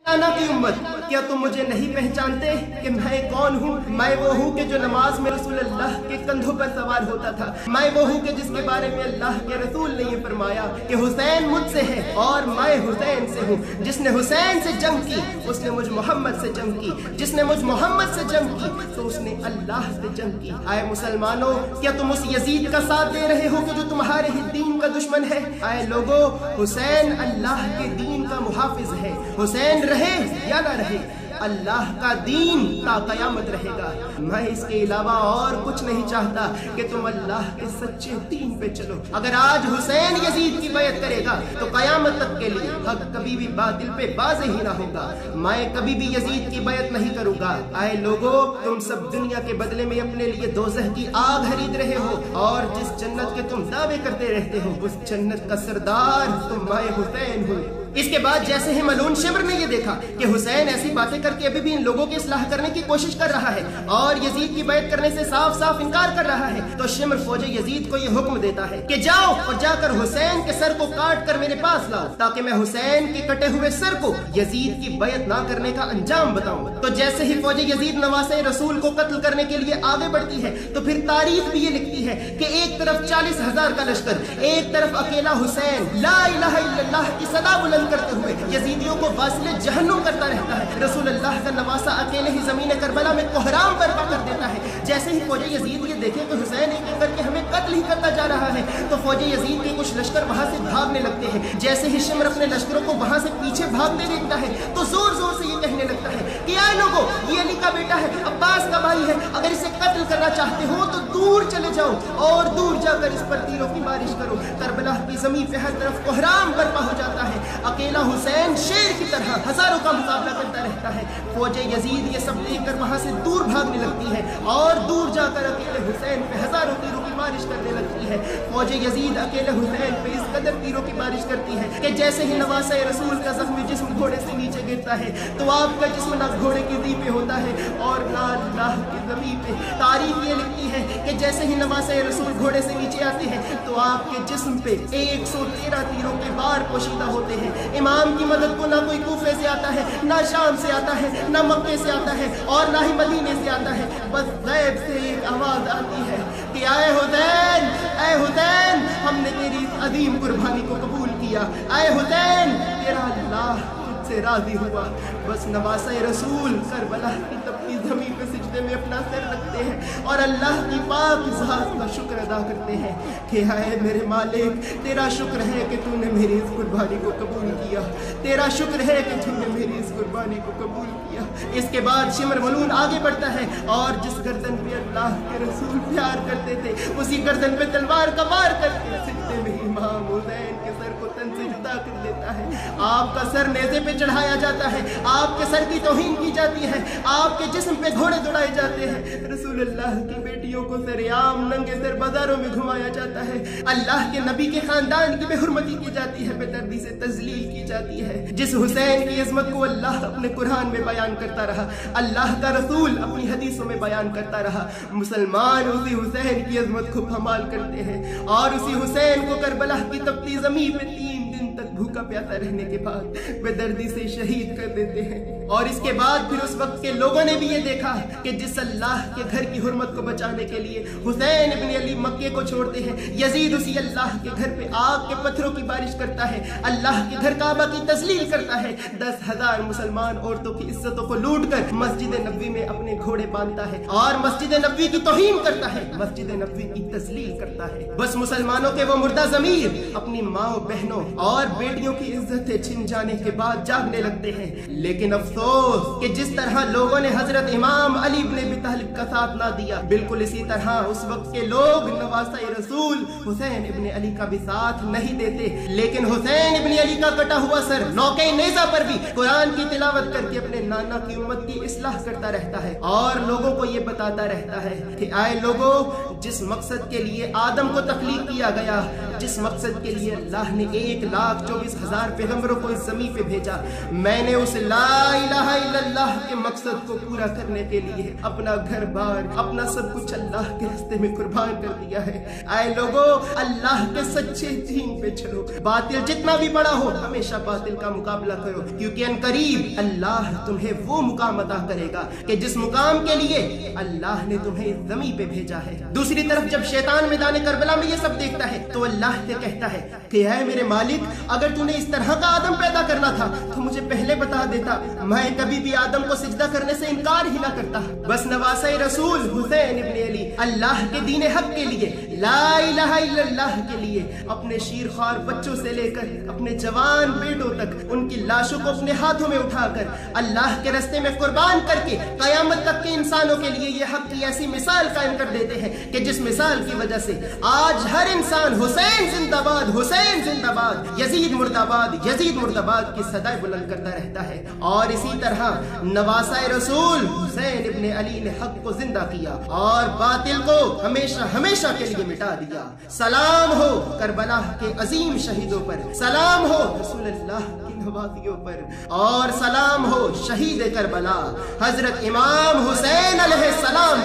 आना की उम्मत, क्या तुम मुझे नहीं पहचानते कि मैं कौन हूँ? मैं वो हूँ कि जो नमाज में रसूल अल्लाह के कंधों पर सवार होता था। मैं वो हूँ कि जिसके बारे में अल्लाह के रसूल ने ये फरमाया कि हुसैन मुझसे है और मैं हुसैन से हूँ। जिसने हुसैन से जंग की उसने मुझ मोहम्मद से जंग की, जिसने मुझ मोहम्मद से जंग की तो उसने अल्लाह से जंग की। आए मुसलमानों, क्या तुम उस यजीद का साथ दे रहे हो कि जो तुम्हारे ही दीन का दुश्मन है? आए लोगो, हुसैन अल्लाह के दीन का मुहाफिज है। हुसैन रहे या ना रहे, अल्लाह का दीन ता कयामत रहेगा। मैं इसके अलावा और कुछ नहीं चाहता कि तुम अल्लाह के सच्चे दीन पे चलो। अगर आज हुसैन यजीद की बैत करेगा तो कयामत तक के लिए हक कभी भी बातिल पे बाज़ ही ना होगा। मैं कभी भी यजीद की बैत नहीं करूंगा। आए लोगो, तुम सब दुनिया के बदले में अपने लिए दोज़ख की आग खरीद रहे हो और जिस जन्नत के तुम दावे करते रहते हो उस जन्नत का सरदार तुम मैं हुसैन हूँ। इसके बाद जैसे ही मलून शिमर ने ये देखा कि हुसैन ऐसी बातें करके अभी भी इन लोगों की इस्लाह करने की कोशिश कर रहा है और यजीद की बैत करने से साफ साफ इनकार कर रहा है, तो शिमर फौज यजीद को ये हुक्म देता है कि जाओ और जाकर हुसैन के सर को काट कर मेरे पास लाओ ताकि मैं हुसैन के कटे हुए सर को यजीद की बैत ना करने का अंजाम बताऊं। तो जैसे ही फौज यजीद नवासे रसूल को कत्ल करने के लिए आगे बढ़ती है तो फिर तारीख भी ये लिखती है कि एक तरफ 40,000 का लश्कर, एक तरफ अकेला हुसैन ला इलाहा इल्लल्लाह की सदा बुलंद करते हुए यजीदियों को वासिले जहन्नुम करता रहता है। रसूल अल्लाह का नवासा अकेले ही जमीन करबला में कोहराम बर्पा कर देता है। जैसे ही फौज यजीद ये देखे कि हुसैन एक एक करके हमें कत्ल ही करता जा रहा है तो फौज यजीद के कुछ लश्कर वहां से भागने लगते हैं। जैसे ही शिमर अपने लश्करों को वहां से पीछे भागते देखता है तो जोर जोर से ये कहने लगता है कि आए लोगों, ये अली का बेटा है, अब्बास का भाई है, अगर इसे कत्ल करना चाहते हो तो दूर चले जाओ और दूर जाकर इस पर तीरों की बारिश करो। करबला की जमीन पे हर तरफ कोहराम बर्पा हो जाता है। अकेला हुसैन शेर की तरह हजारों का मुकाबला करता रहता है। फौज यजीद ये सब देखकर वहां से दूर भागने लगती है और दूर जाकर अकेले हुसैन पे हजारों तीरों की बारिश करने लगती है। फौज यजीद अकेले हुसैन पे इस कदर तीरों की बारिश करती है कि जैसे ही नवासे रसूल का जख्मी जिस्म घोड़े से नीचे गिरता है तो आपका जिस्म ना घोड़े की दी पे होता है और ना अल्लाह की जमीन पे। तारीख ये लिखती है कि जैसे ही नवासे रसूल घोड़े से नीचे आते हैं तो आपके जिस्म पे 113 तीरों के वार पोशीदा होते हैं। इमाम की मदद को ना कोई कूफे से आता है, ना शाम से आता है, ना मक्के से आता है और ना ही मदीने से आता है। बस गैब से एक आवाज आती है कि आए हुसैन, ऐ हुसैन, हमने तेरी अजीम कुर्बानी को कबूल किया। आए हुसैन, तेरा अल्लाह तुझसे राजी हुआ। बस नवासे रसूल करबला की तपती जमीन पे सिजदे में अपना सर रखते हैं और अल्लाह की पाक ज़ात का शुक्र अदा करते हैं कि हाय मेरे मालिक, तेरा शुक्र है कि तूने मेरी इस कुर्बानी को कबूल किया, तेरा शुक्र है कि तूने मेरी इस कुर्बानी को कबूल किया। इसके बाद शिमर मलून आगे बढ़ता है और जिस गर्दन पे अल्लाह के रसूल प्यार करते थे उसी गर्दन पे तलवार का वार करके सिजदे में इमाम हुसैन के सर को तन से जुदा कर देता है। आपका सर नेज़े पे चढ़ाया जाता है, आपके सर की तौहीन की जाती है, आपके जिस्म पे घोड़े दौड़ाए जाते हैं। रसूल अल्लाह की बेटियों को सरेआम नंगे सर बाजारों में घुमाया जाता है। अल्लाह के नबी के खानदान की बेहुरमती की जाती है, बेदर्दी से तजलील की जाती है। जिस हुसैन की इज़्ज़त को अल्लाह अपने कुरान में बयान करता रहा, अल्लाह का रसूल अपनी हदीसों में बयान करता रहा, मुसलमान उसी हुसैन की इज़्ज़त को फमाल करते हैं और उसी हुसैन को करबला की तपती ज़मीन पे 3 दिन तक भूखा प्यासा रहने के बाद बेदर्दी से शहीद कर देते हैं। और इसके बाद फिर उस वक्त के लोगों ने भी ये देखा कि जिस अल्लाह के घर की हुर्मत को बचाने के लिए हुसैन इब्न अली मक्के को छोड़ते हैं, यजीद उसी अल्लाह के घर पे आग के पत्थरों की बारिश करता है, अल्लाह के घर काबा की तस्लील करता है, 10,000 मुसलमान औरतों की इज्जतों को लूट कर मस्जिद नबवी में अपने घोड़े बांधता है और मस्जिद नबवी की तौहीन करता है, मस्जिद नबवी की तस्लील करता है। बस मुसलमानों के वो मुर्दा ज़मीर अपनी माँ बहनों और बेटियों की इज्जतें छिन जाने के बाद जागने लगते हैं। लेकिन अफसोस कि जिस तरह लोगों ने हजरत इमाम अली इब्न अबी तालिब का साथ ना दिया, बिल्कुल इसी तरह उस वक्त के लोग नवासे रसूल हुसैन इब्न अली का भी साथ नहीं देते। लेकिन हुसैन इब्न अली का कटा हुआ सर नौके नेज़ा पर भी कुरान की तिलावत करके अपने नाना की उम्मत की इस्लाह करता रहता है और लोगों को ये बताता रहता है कि आए लोगों, जिस मकसद के लिए आदम को तख्लीक किया गया, जिस मकसद के लिए अल्लाह ने 1,04,000 24,000 पैगंबरों को इस ज़मीन पे भेजा, मैंने उस ला इलाहा इल्लल्लाह के मकसद को पूरा करने के लिए अपना घर बार, अपना सब कुछ अल्लाह के रास्ते में कुर्बान कर दिया है। आए लोगों, अल्लाह के सच्चे दीन पे चलो। बातिल जितना भी बड़ा हो, हमेशा बातिल का मुकाबला करो, क्योंकि अनकरीब अल्लाह तुम्हें वो मुकाम अता करेगा कि जिस मुकाम के लिए अल्लाह ने तुम्हें इस ज़मीन पे भेजा है। दूसरी तरफ जब शैतान मैदान करबला में ये सब देखता है तो अल्लाह से कहता है कि ऐ मेरे मालिक, अगर तूने इस तरह का आदम पैदा करना था तो मुझे पहले बता देता, मैं कभी भी आदम को सिजदा करने से इनकार ही ना करता। बस नवासे रसूल हुसैन इब्न अली अल्लाह के दीन हक के लिए, ला इलाहा इल्लल्लाह के लिए अपने शीरख्वार बच्चों से लेकर अपने जवान बेटों तक उनकी लाशों को अपने हाथों में उठाकर अल्लाह के रास्ते में कुर्बान करके कयामत तक के इंसानों के लिए ये हक की ऐसी मिसाल कायम कर देते हैं कि जिस मिसाल की वजह से आज हर इंसान हुसैन जिंदाबाद, हुसैन जिंदाबाद, यजीद मुर्दाबाद, यजीद मुर्दाबाद की सदाएं बुलंद करता रहता है। और इसी तरह नवासा रसूल हुसैन इब्न अली ने हक को जिंदा किया और बातिल को हमेशा हमेशा के लिए मिटा दिया। सलाम हो करबला के अजीम शहीदों पर, सलाम हो रसूलुल्लाह की नवाजियों पर, और सलाम हो शहीद करबला हजरत इमाम हुसैन अलैहिस्सलाम।